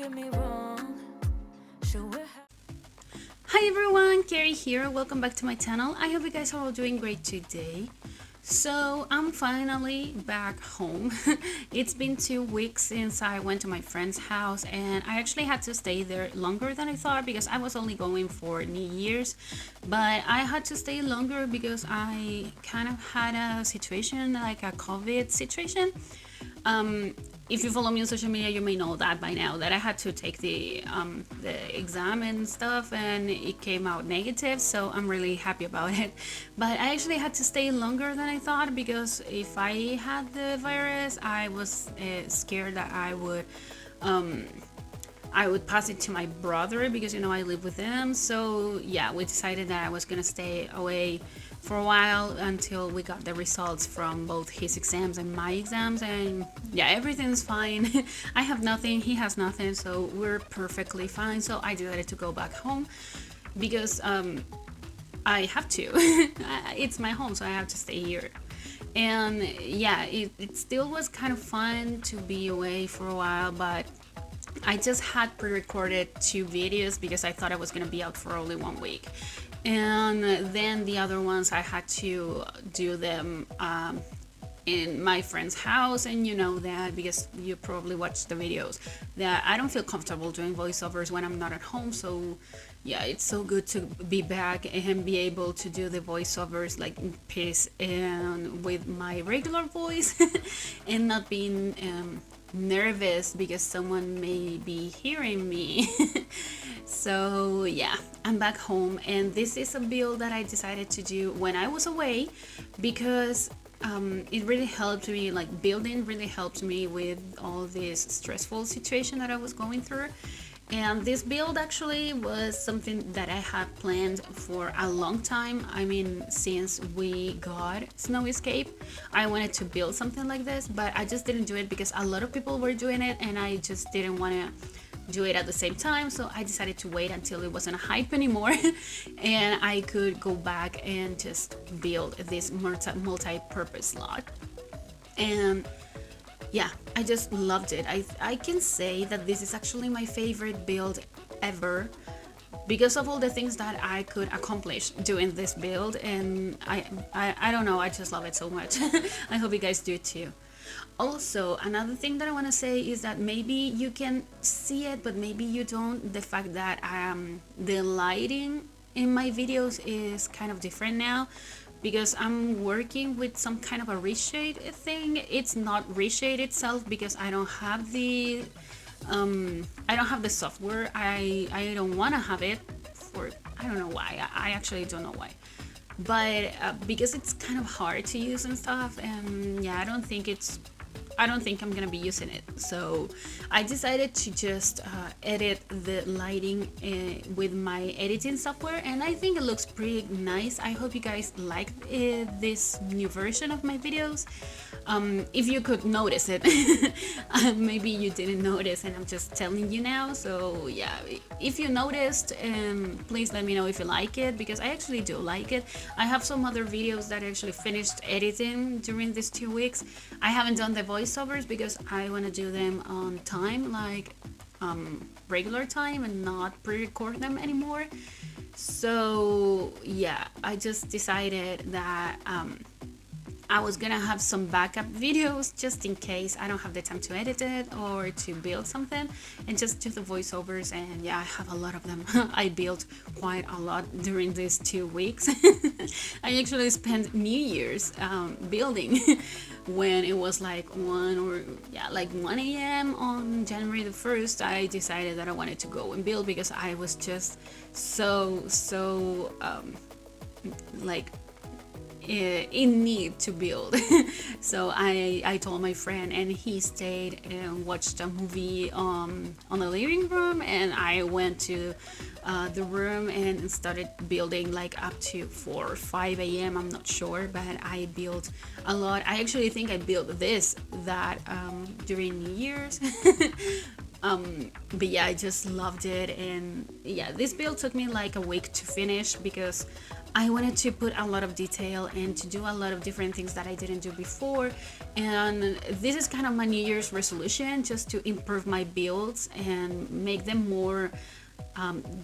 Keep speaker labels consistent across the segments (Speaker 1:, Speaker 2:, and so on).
Speaker 1: get me wrong.
Speaker 2: Hi everyone, Kaary here. Welcome back to my channel. I hope you guys are all doing great today. So I'm finally back home. It's been 2 weeks since I went to my friend's house, and I actually had to stay there longer than I thought because I was only going for New Year's, but I had to stay longer because I kind of had a situation, like a COVID situation. If you follow me on social media, you may know that by now, that I had to take the exam and stuff, and it came out negative, so I'm really happy about it. But I actually had to stay longer than I thought because if I had the virus, I was scared that I would pass it to my brother because, you know, I live with him. So yeah, we decided that I was gonna stay away for a while until we got the results from both his exams and my exams, and yeah, everything's fine. I have nothing, he has nothing, so we're perfectly fine. So I decided to go back home because I have to. It's my home, so I have to stay here. And yeah, it still was kind of fun to be away for a while, but I just had pre-recorded 2 videos because I thought I was gonna be out for only 1 week, and then the other ones I had to do them in my friend's house. And you know that because you probably watched the videos, that I don't feel comfortable doing voiceovers when I'm not at home. So yeah, it's so good to be back and be able to do the voiceovers like in peace and with my regular voice and not being nervous because someone may be hearing me. So yeah, I'm back home, and this is a build that I decided to do when I was away because it really helped me, like building really helped me with all this stressful situation that I was going through. And this build actually was something that I had planned for a long time. I mean, since we got Snow Escape, I wanted to build something like this, but I just didn't do it because a lot of people were doing it and I just didn't want to do it at the same time. So I decided to wait until it wasn't a hype anymore and I could go back and just build this multi-purpose lot. And yeah, I just loved it. I can say that this is actually my favorite build ever because of all the things that I could accomplish doing this build. And I don't know, I just love it so much. I hope you guys do too. Also, another thing that I want to say is that maybe you can see it, but maybe you don't. The fact that the lighting in my videos is kind of different now because I'm working with some kind of a reshade thing. It's not reshade itself because I don't have the software. I don't want to have it for, I don't know why. I actually don't know why, but because it's kind of hard to use and stuff. And yeah, I don't think I'm gonna be using it. So I decided to just edit the lighting with my editing software, and I think it looks pretty nice. I hope you guys like this new version of my videos. If you could notice it. Maybe you didn't notice and I'm just telling you now. So yeah, if you noticed, please let me know if you like it, because I actually do like it. I have some other videos that I actually finished editing during these 2 weeks. I haven't done the voiceovers because I want to do them on time, like regular time, and not pre-record them anymore. So yeah, I just decided that I was gonna have some backup videos just in case I don't have the time to edit it or to build something, and just do the voiceovers. And yeah, I have a lot of them. I built quite a lot during these 2 weeks. I actually spent New Year's building when it was like 1 a.m. on January the 1st. I decided that I wanted to go and build because I was just so like in need to build. So I told my friend, and he stayed and watched a movie on the living room, and I went to the room and started building like up to 4 or 5 a.m. I'm not sure, but I built a lot. I actually think I built this during New Year's. But yeah, I just loved it. And yeah, this build took me like a week to finish because I wanted to put a lot of detail and to do a lot of different things that I didn't do before. And this is kind of my New Year's resolution, just to improve my builds and make them more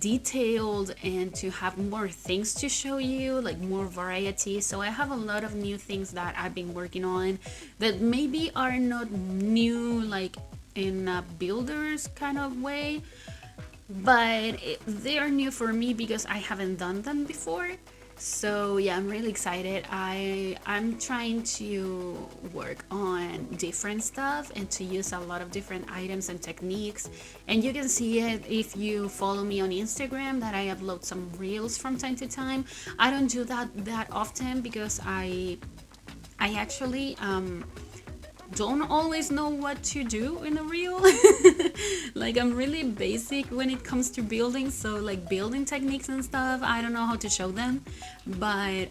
Speaker 2: detailed and to have more things to show you, like more variety. So I have a lot of new things that I've been working on that maybe are not new like in a builder's kind of way, but they are new for me because I haven't done them before. So yeah, I'm really excited. I'm trying to work on different stuff and to use a lot of different items and techniques, and you can see it if you follow me on Instagram that I upload some reels from time to time. I don't do that often because I actually don't always know what to do in a reel. Like, I'm really basic when it comes to building, so like building techniques and stuff, I don't know how to show them. But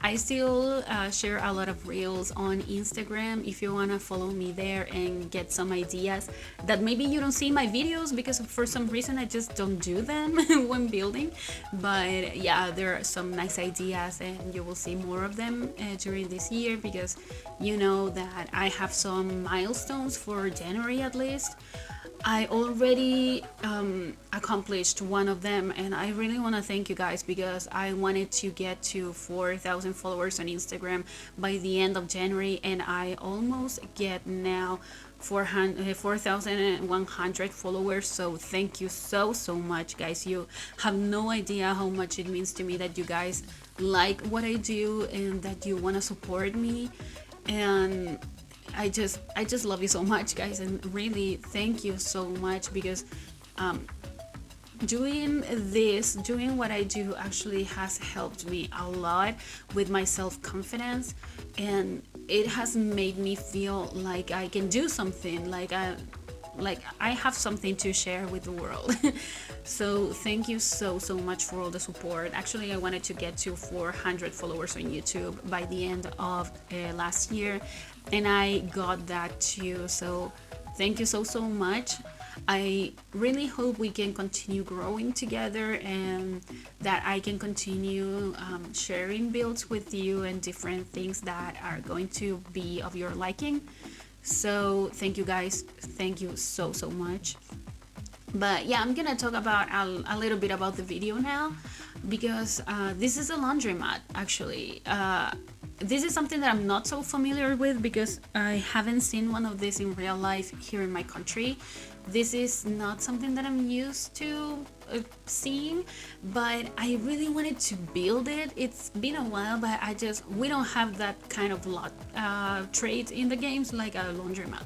Speaker 2: I still share a lot of reels on Instagram if you want to follow me there and get some ideas that maybe you don't see in my videos because for some reason I just don't do them when building. But yeah, there are some nice ideas and you will see more of them during this year, because you know that I have some milestones for January at least. I already accomplished one of them, and I really want to thank you guys because I wanted to get to 4,000 followers on Instagram by the end of January, and I almost get now 4,100 followers. So thank you so much, guys. You have no idea how much it means to me that you guys like what I do and that you want to support me. And I just love you so much, guys, and really thank you so much, because doing what I do actually has helped me a lot with my self-confidence, and it has made me feel like I can do something, like I have something to share with the world. So thank you so much for all the support. Actually, I wanted to get to 400 followers on YouTube by the end of last year, and I got that too. So thank you so much. I really hope we can continue growing together and that I can continue sharing builds with you and different things that are going to be of your liking. So thank you, guys. Thank you so much. But yeah, I'm gonna talk about a little bit about the video now, because this is a laundromat actually. This is something that I'm not so familiar with because I haven't seen one of these in real life here in my country. This is not something that I'm used to seeing, but I really wanted to build it. It's been a while, but we don't have that kind of trade in the games like a laundromat.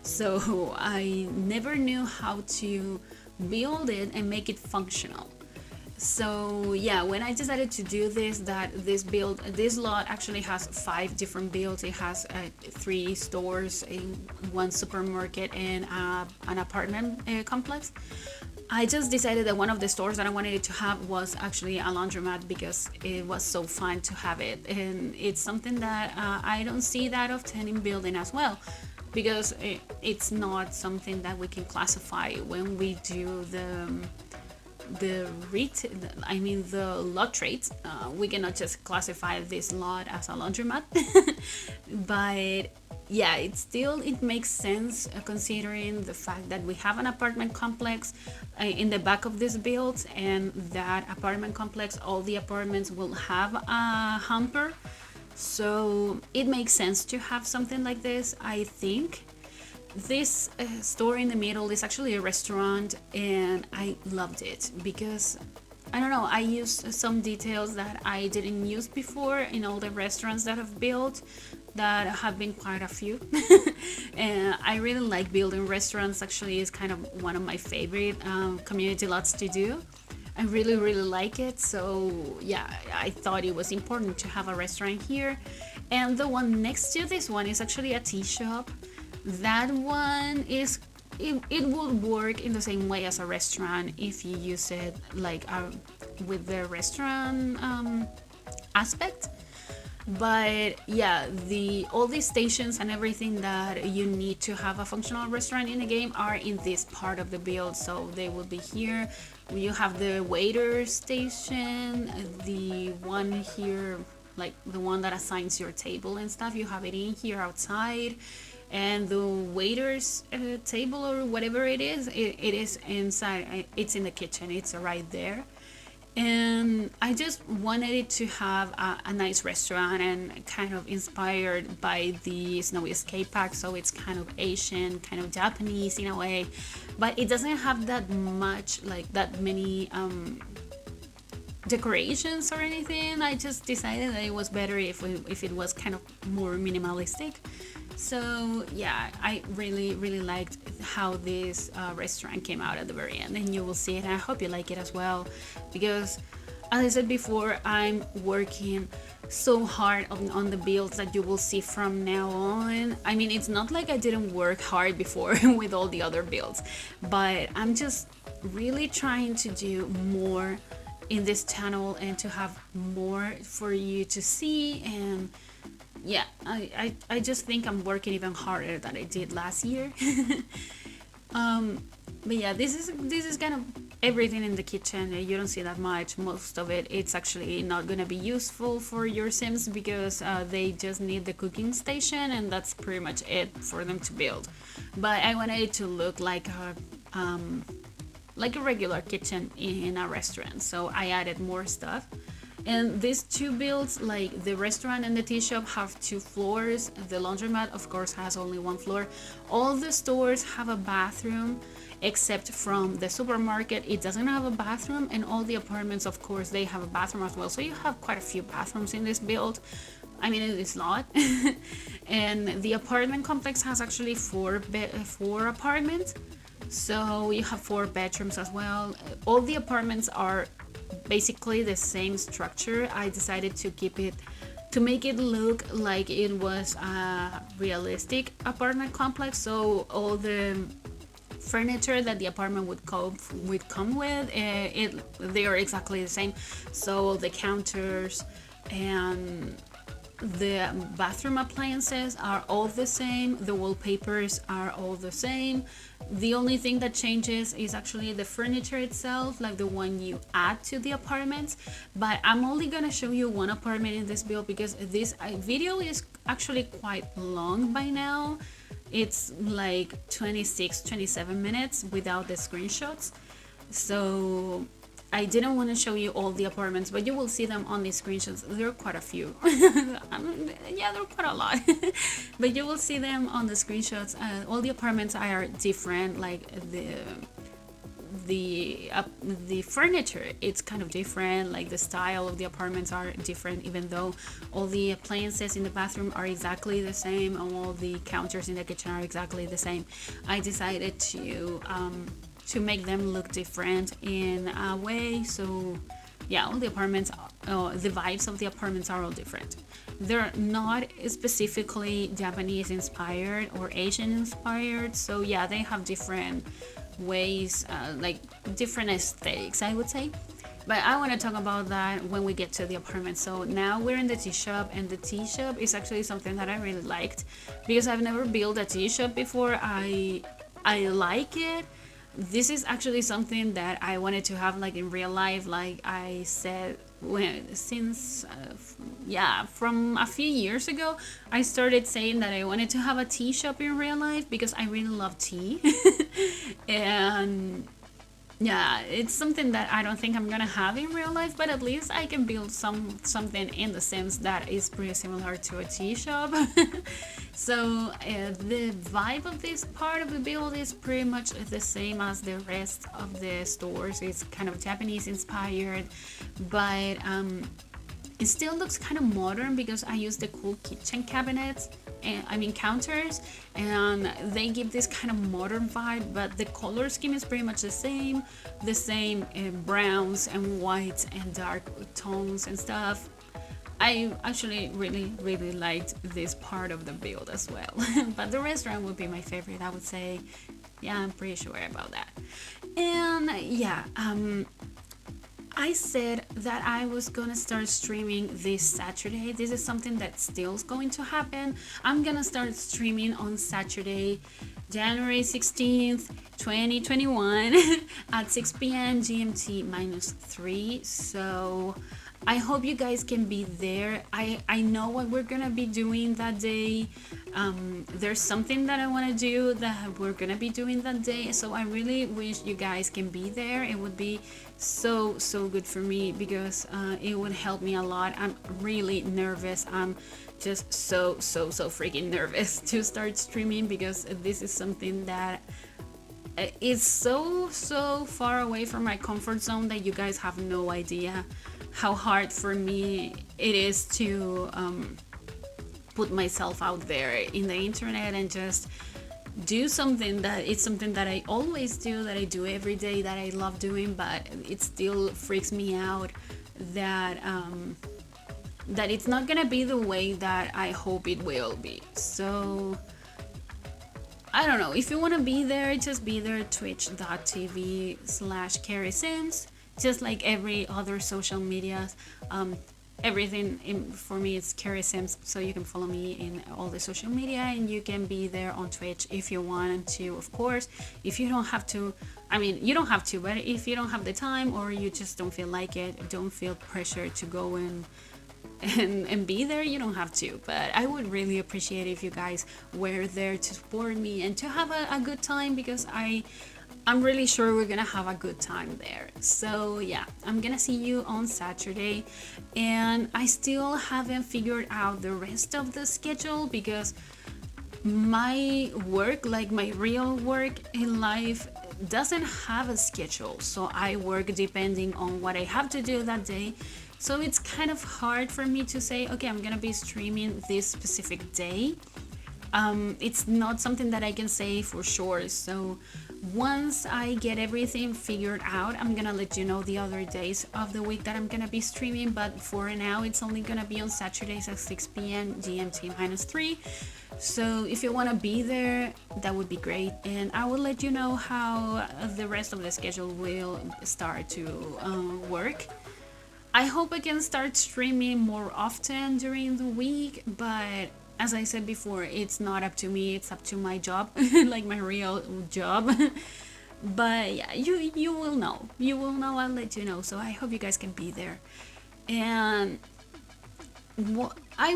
Speaker 2: So I never knew how to build it and make it functional. So yeah, when I decided to do this lot actually has 5 different builds. It has 3 stores, 1 supermarket, and an apartment complex. I just decided that one of the stores that I wanted it to have was actually a laundromat because it was so fun to have it, and it's something that I don't see that often in building as well, because it's not something that we can classify when we do the lot trades. We cannot just classify this lot as a laundromat. But yeah, it makes sense considering the fact that we have an apartment complex in the back of this build, and that apartment complex, all the apartments will have a hamper. So it makes sense to have something like this, I think. This store in the middle is actually a restaurant, and I loved it because, I don't know, I used some details that I didn't use before in all the restaurants that I've built, that have been quite a few. And I really like building restaurants. Actually, it's kind of one of my favorite community lots to do. I really like it. So yeah, I thought it was important to have a restaurant here. And the one next to this one is actually a tea shop. That one is, it would work in the same way as a restaurant if you use it like with the restaurant aspect. But yeah, all these stations and everything that you need to have a functional restaurant in the game are in this part of the build. So they will be here you have the waiter station, the one here, like the one that assigns your table and stuff. You have it in here outside, and the waiter's table or whatever it is inside. It's in the kitchen. It's right there. And I just wanted it to have a nice restaurant and kind of inspired by the Snowy Escape Pack, so it's kind of Asian, kind of Japanese in a way, but it doesn't have that much, like that many decorations or anything. I just decided that it was better if it was kind of more minimalistic. So yeah, I really liked how this restaurant came out at the very end, and you will see it, and I hope you like it as well, because as I said before, I'm working so hard on the builds that you will see from now on. I mean, it's not like I didn't work hard before with all the other builds, but I'm just really trying to do more in this channel and to have more for you to see. And yeah, I just think I'm working even harder than I did last year. But yeah, this is kind of everything in the kitchen. You don't see that much. Most of it's actually not gonna be useful for your Sims, because they just need the cooking station, and that's pretty much it for them to build. But I wanted it to look like a regular kitchen in a restaurant, so I added more stuff. And these two builds, like the restaurant and the tea shop, have 2 floors. The laundromat, of course, has only 1 floor. All the stores have a bathroom, except from the supermarket, it doesn't have a bathroom. And all the apartments, of course, they have a bathroom as well. So you have quite a few bathrooms in this build. I mean, it is a lot. And the apartment complex has actually 4 apartments. So you have 4 bedrooms as well. All the apartments are basically the same structure. I decided to keep it, to make it look like it was a realistic apartment complex. So all the furniture that the apartment would come with, they are exactly the same. So the counters and the bathroom appliances are all the same. The wallpapers are all the same. The only thing that changes is actually the furniture itself, like the one you add to the apartments. But I'm only gonna show you one apartment in this build, because this video is actually quite long by now. It's like 26-27 minutes without the screenshots. So I didn't want to show you all the apartments, but you will see them on the screenshots. There are quite a few. Yeah, there are quite a lot. But you will see them on the screenshots. All the apartments are different, like the furniture, it's kind of different, like the style of the apartments are different, even though all the appliances in the bathroom are exactly the same and all the counters in the kitchen are exactly the same. I decided to make them look different in a way. So yeah, all the apartments, the vibes of the apartments are all different. They're not specifically Japanese inspired or Asian inspired, so yeah, they have different ways, like different aesthetics, I would say. But I want to talk about that when we get to the apartment. So now we're in the tea shop, and the tea shop is actually something that I really liked, because I've never built a tea shop before. I like it. This is actually something that I wanted to have, like in real life, like I said, from a few years ago I started saying that I wanted to have a tea shop in real life, because I really love tea. And yeah, it's something that I don't think I'm gonna have in real life, but at least I can build something in The Sims that is pretty similar to a tea shop. So the vibe of this part of the build is pretty much the same as the rest of the stores. It's kind of Japanese inspired, but it still looks kind of modern, because I use the cool kitchen cabinets, and counters, and they give this kind of modern vibe, but the color scheme is pretty much the same browns and whites and dark tones and stuff. I actually really liked this part of the build as well. But the restaurant would be my favorite, I would say. Yeah, I'm pretty sure about that. And yeah, I said that I was gonna start streaming this Saturday. This is something that still is going to happen. I'm gonna start streaming on Saturday, January 16th, 2021 at 6 p.m. GMT -3. So I hope you guys can be there. I know what we're gonna be doing that day. There's something that I want to do that we're gonna be doing that day, so I really wish you guys can be there. It would be so good for me because it would help me a lot. I'm really nervous. I'm just so freaking nervous to start streaming because this is something that is so far away from my comfort zone that you guys have no idea how hard for me it is to put myself out there in the internet and just do something that it's something that I always do, that I do every day, that I love doing, but it still freaks me out that that it's not gonna be the way that I hope it will be. So I don't know, if you want to be there, just be there. twitch.tv/KaarySims, just like every other social media. Everything for me is KaarySims, so you can follow me in all the social media, and you can be there on Twitch if you want to, of course. If you don't have to, I mean, you don't have to, but if you don't have the time or you just don't feel like it, don't feel pressure to go and be there, you don't have to. But I would really appreciate if you guys were there to support me and to have a good time, because I'm really sure we're gonna have a good time there. So yeah, I'm gonna see you on Saturday, and I still haven't figured out the rest of the schedule because my work, like my real work in life, doesn't have a schedule. So I work depending on what I have to do that day. So it's kind of hard for me to say, okay, I'm gonna be streaming this specific day. It's not something that I can say for sure. So once I get everything figured out, I'm gonna let you know the other days of the week that I'm gonna be streaming. But for now, it's only gonna be on Saturdays at 6 p.m. GMT -3. So if you want to be there, that would be great, and I will let you know how the rest of the schedule will start to work. I hope I can start streaming more often during the week, but as I said before, it's not up to me, it's up to my job, like my real job. But yeah, you will know. You will know, I'll let you know. So I hope you guys can be there. And what I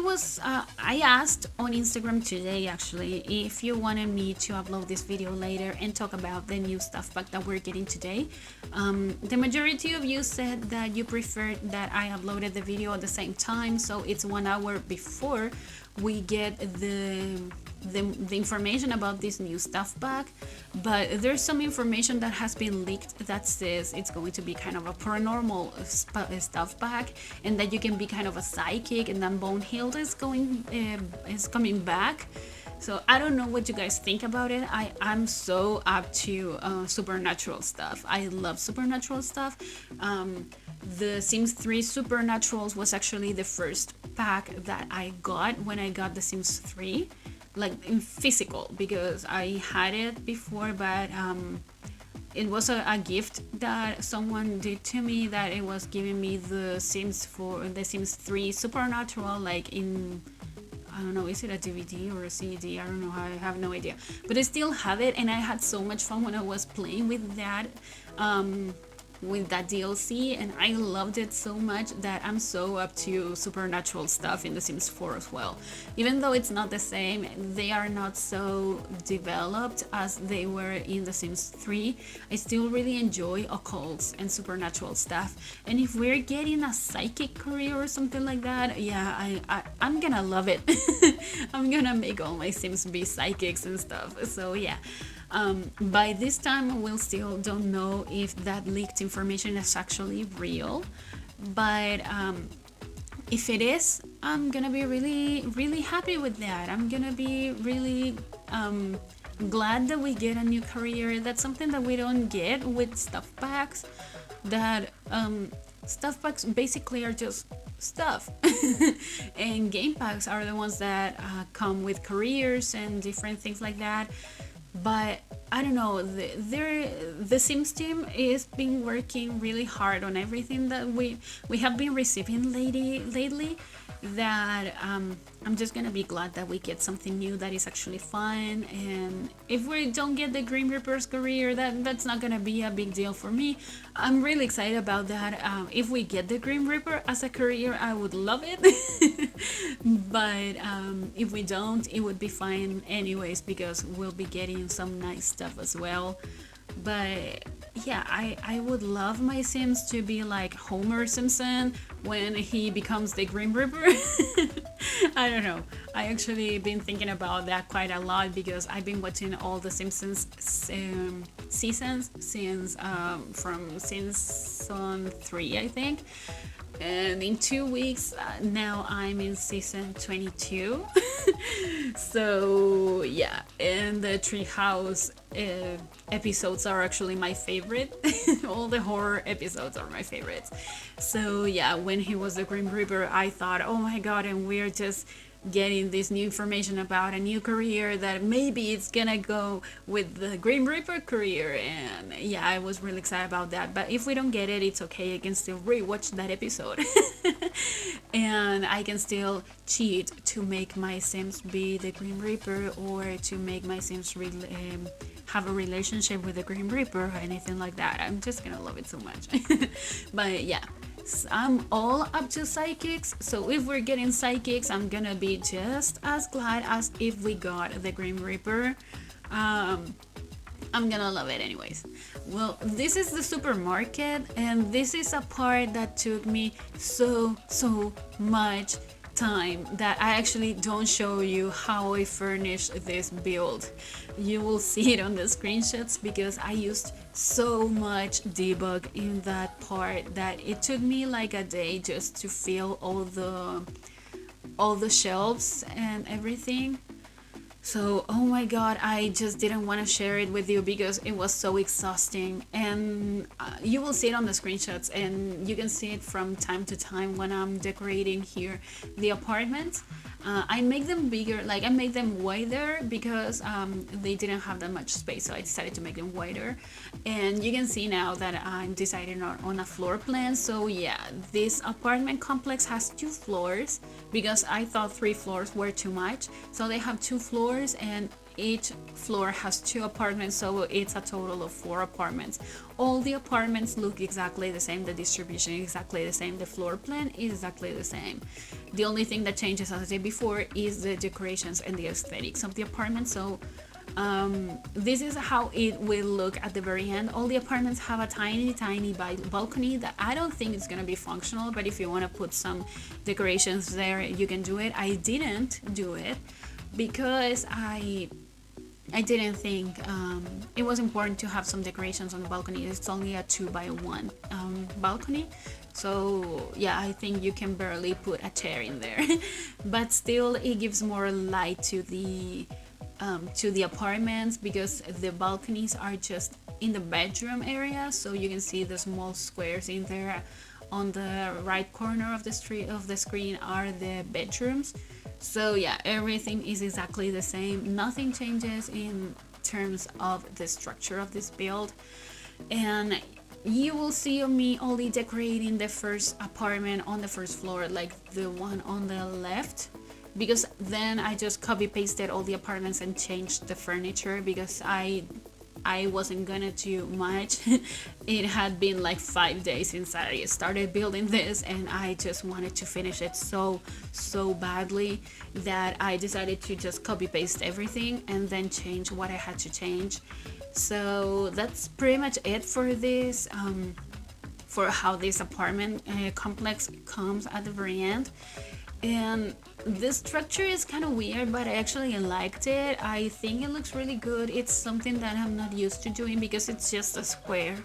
Speaker 2: asked on Instagram today, actually, if you wanted me to upload this video later and talk about the new stuff pack that we're getting today. The majority of you said that you preferred that I uploaded the video at the same time, so it's 1 hour before we get the information about this new stuff pack. But there's some information that has been leaked that says it's going to be kind of a paranormal stuff pack, and that you can be kind of a psychic, and then Bonehild is coming back. So I don't know what you guys think about it. I'm so up to supernatural stuff. I love supernatural stuff. The Sims 3 Supernaturals was actually the first pack that I got when I got The Sims 3, like in physical, because I had it before, but it was a gift that someone did to me, that it was giving me the Sims 3 Supernatural, like in, I don't know, is it a DVD or a CD? I don't know, I have no idea. But I still have it, and I had so much fun when I was playing with that DLC, and I loved it so much that I'm so up to supernatural stuff in The Sims 4 as well. Even though it's not the same, they are not so developed as they were in The Sims 3, I still really enjoy occults and supernatural stuff. And if we're getting a psychic career or something like that, yeah, I'm gonna love it. I'm gonna make all my Sims be psychics and stuff. So yeah. By this time, we still don't know if that leaked information is actually real, but if it is, I'm gonna be really happy with that. I'm gonna be really glad that we get a new career. That's something that we don't get with stuff packs. That stuff packs basically are just stuff, and game packs are the ones that come with careers and different things like that. But I don't know, the Sims team is been working really hard on everything that we have been receiving lately, that I'm just gonna be glad that we get something new that is actually fun. And if we don't get the Grim Reaper's career, that's not gonna be a big deal for me. I'm really excited about that. If we get the Grim Reaper as a career, I would love it. But if we don't, it would be fine anyways, because we'll be getting some nice stuff as well. But yeah, I would love my Sims to be like Homer Simpson when he becomes the Grim Reaper. I don't know. I actually been thinking about that quite a lot, because I've been watching all the Simpsons seasons since from season 3, I think. And in 2 weeks now I'm in season 22. So yeah, and the treehouse episodes are actually my favorite. All the horror episodes are my favorites. So yeah, when he was the Grim Reaper, I thought, oh my god, and we're just getting this new information about a new career that maybe it's gonna go with the Grim Reaper career. And yeah, I was really excited about that. But if we don't get it, it's okay, I can still rewatch that episode. And I can still cheat to make my Sims be the Grim Reaper, or to make my Sims have a relationship with the Grim Reaper, or anything like that. I'm just gonna love it so much. But yeah, I'm all up to psychics, so if we're getting psychics, I'm gonna be just as glad as if we got the Grim Reaper. I'm gonna love it anyways. Well, this is the supermarket, and this is a part that took me so much time, that I actually don't show you how I furnished this build. You will see it on the screenshots, because I used so much debug in that part that it took me like a day just to fill all the shelves and everything. So, oh my god, I just didn't want to share it with you because it was so exhausting. And you will see it on the screenshots, and you can see it from time to time when I'm decorating here the apartment. I make them bigger, like I make them wider, because they didn't have that much space, so I decided to make them wider. And you can see now that I'm deciding on a floor plan. So yeah, this apartment complex has 2 floors, because I thought 3 floors were too much. So they have 2 floors, and each floor has 2 apartments, so it's a total of 4 apartments. All the apartments look exactly the same, the distribution is exactly the same, the floor plan is exactly the same. The only thing that changes, as I said before, is the decorations and the aesthetics of the apartment. So this is how it will look at the very end. All the apartments have a tiny balcony that I don't think it's gonna be functional, but if you want to put some decorations there, you can do it. I didn't do it because I didn't think it was important to have some decorations on the balcony. It's only a 2x1 balcony, so yeah, I think you can barely put a chair in there. But still, it gives more light to the apartments, because the balconies are just in the bedroom area, so you can see the small squares in there. On the right corner of the screen are the bedrooms. So yeah, everything is exactly the same. Nothing changes in terms of the structure of this build. And you will see me only decorating the first apartment on the first floor, like the one on the left, because then I just copy pasted all the apartments and changed the furniture, because I wasn't gonna do much. It had been like 5 days since I started building this, and I just wanted to finish it so badly that I decided to just copy paste everything and then change what I had to change. So that's pretty much it for this, for how this apartment complex comes at the very end. And this structure is kind of weird, but I actually liked it. I think it looks really good. It's something that I'm not used to doing, because it's just a square.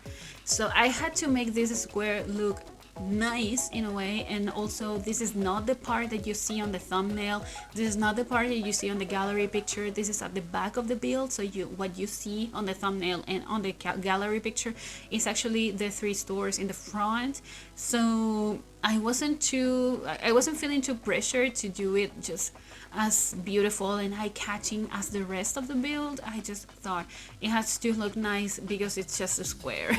Speaker 2: So I had to make this square look nice in a way. And also, this is not the part that you see on the thumbnail. This is not the part that you see on the gallery picture. This is at the back of the build. So what you see on the thumbnail and on the gallery picture is actually the 3 stores in the front. So I wasn't feeling too pressured to do it just as beautiful and eye-catching as the rest of the build. I just thought it has to look nice because it's just a square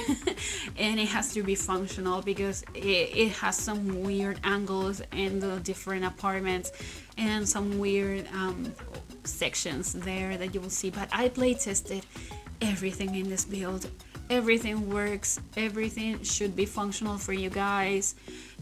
Speaker 2: and it has to be functional because it has some weird angles in the different apartments and some weird sections there that you will see. But I play tested everything in this build. Everything works, everything should be functional for you guys.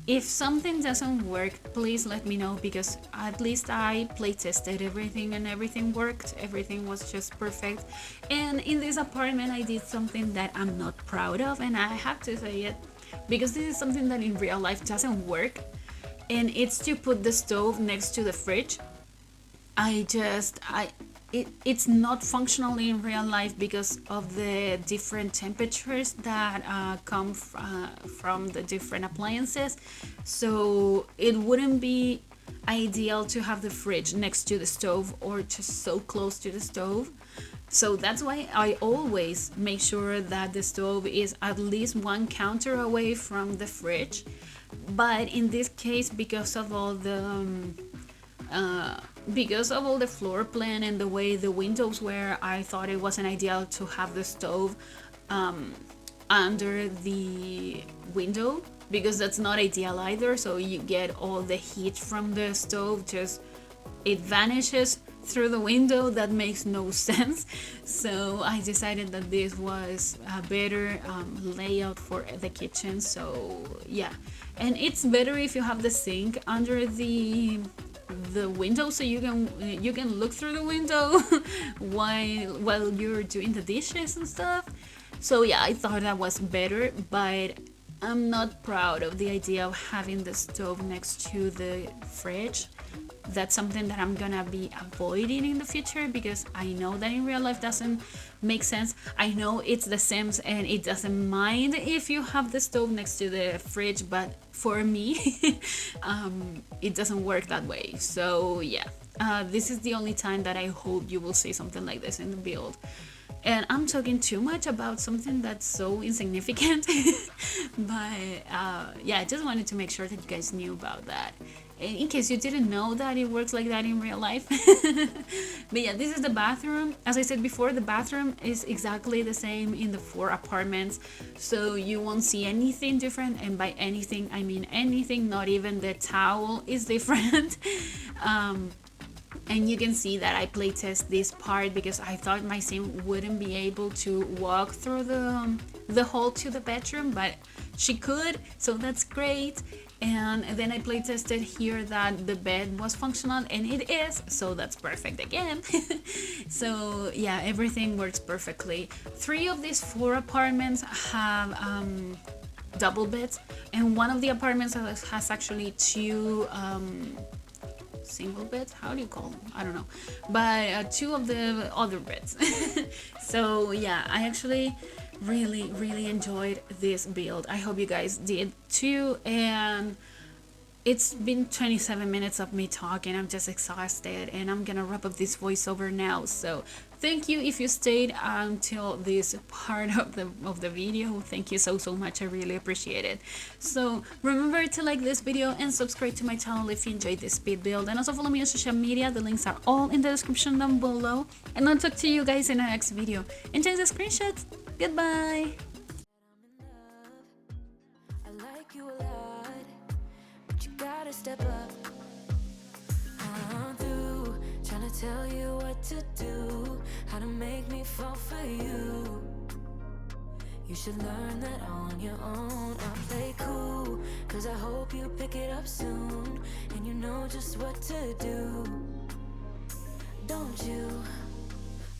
Speaker 2: If something doesn't work, please let me know, because at least I play tested everything and everything worked. Everything was just perfect. And in this apartment I did something that I'm not proud of, and I have to say it because this is something that in real life doesn't work, and it's to put the stove next to the fridge. It's not functional in real life because of the different temperatures that come from the different appliances. So it wouldn't be ideal to have the fridge next to the stove or just so close to the stove. So that's why I always make sure that the stove is at least one counter away from the fridge. But in this case, because of all the floor plan and the way the windows were, I thought it wasn't ideal to have the stove under the window, because that's not ideal either. So you get all the heat from the stove, just it vanishes through the window. That makes no sense. So I decided that this was a better layout for the kitchen. So yeah, and it's better if you have the sink under the window, so you can look through the window while you're doing the dishes and stuff. So yeah, I thought that was better, but I'm not proud of the idea of having the stove next to the fridge. That's something that I'm gonna be avoiding in the future, because I know that in real life doesn't make sense. I know it's The Sims and it doesn't mind if you have the stove next to the fridge, but for me it doesn't work that way. So yeah, this is the only time that I hope you will see something like this in the build. And I'm talking too much about something that's so insignificant but yeah, I just wanted to make sure that you guys knew about that, in case you didn't know that it works like that in real life. But yeah, this is the bathroom. As I said before, the bathroom is exactly the same in the 4 apartments, so you won't see anything different. And by anything I mean anything, not even the towel is different. And you can see that I playtest this part because I thought my sim wouldn't be able to walk through the hall to the bedroom, but she could, so that's great. And then I playtested here that the bed was functional, and it is, so that's perfect again. So yeah, everything works perfectly. 3 of these 4 apartments have double beds, and one of the apartments has actually 2 single beds, how do you call them, I don't know, but 2 of the other beds. So yeah, I actually really enjoyed this build. I hope you guys did too. And it's been 27 minutes of me talking. I'm just exhausted, and I'm gonna wrap up this voiceover now. So thank you if you stayed until this part of the video. Thank you so much. I really appreciate it. So remember to like this video and subscribe to my channel if you enjoyed this speed build, and also follow me on social media. The links are all in the description down below, and I'll talk to you guys in the next video. Enjoy the screenshots. Goodbye.
Speaker 1: Step up, I'm through trying to tell you what to do, how to make me fall for you. You should learn that on your own. I'll play cool, cause I hope you pick it up soon, and you know just what to do. Don't you?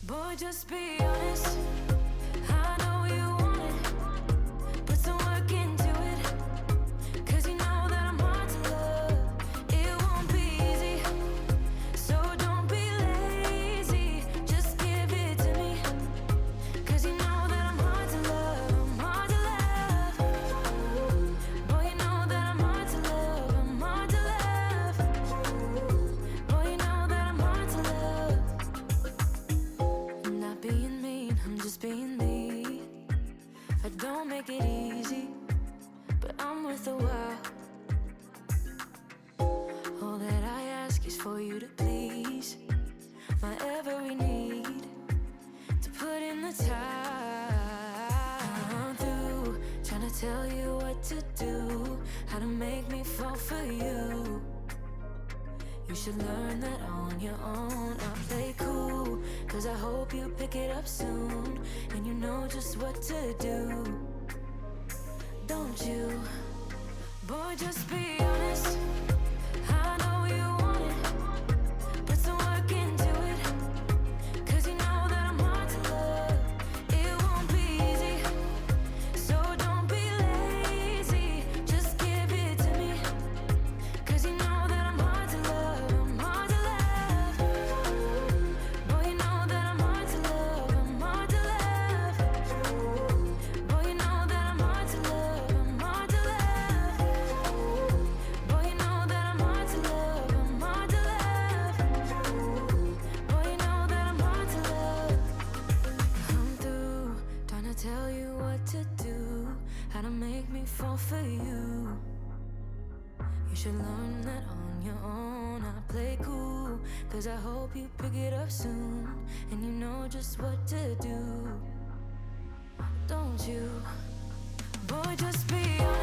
Speaker 1: Boy, just be honest. I know you want it. Put some work into it, cause you know that I'm hard to love. It won't be easy, so don't be lazy. Just give it to me, cause you know that I'm hard to love. I'm hard to love. Boy, you know that I'm hard to love. I'm hard to love. Boy, you know that I'm hard to love. I'm not being mean, I'm just being tell you what to do, how to make me fall for you. You should learn that on your own. I play cool, cause I hope you pick it up soon, and you know just what to do. Don't you? Boy, just be honest. I know you want it. Put some work into it, cause you know that I'm hard to love. It won't be easy, so don't be lazy. Just give it to me, cause you know that I'm hard to love. I'm hard to love. Boy, you know that I'm hard to love. I'm hard to love. Boy, you know that I'm hard to love. I'm hard to love. Boy, you know that I'm hard to love. I'm hard to love. Boy, you know that I'm hard to love. I'm through trying to tell you what to do, how to make me fall for you. You should learn that on your own. I play cool, cause I hope you pick it up soon, and you know just what to do. Don't you? Boy, just be honest.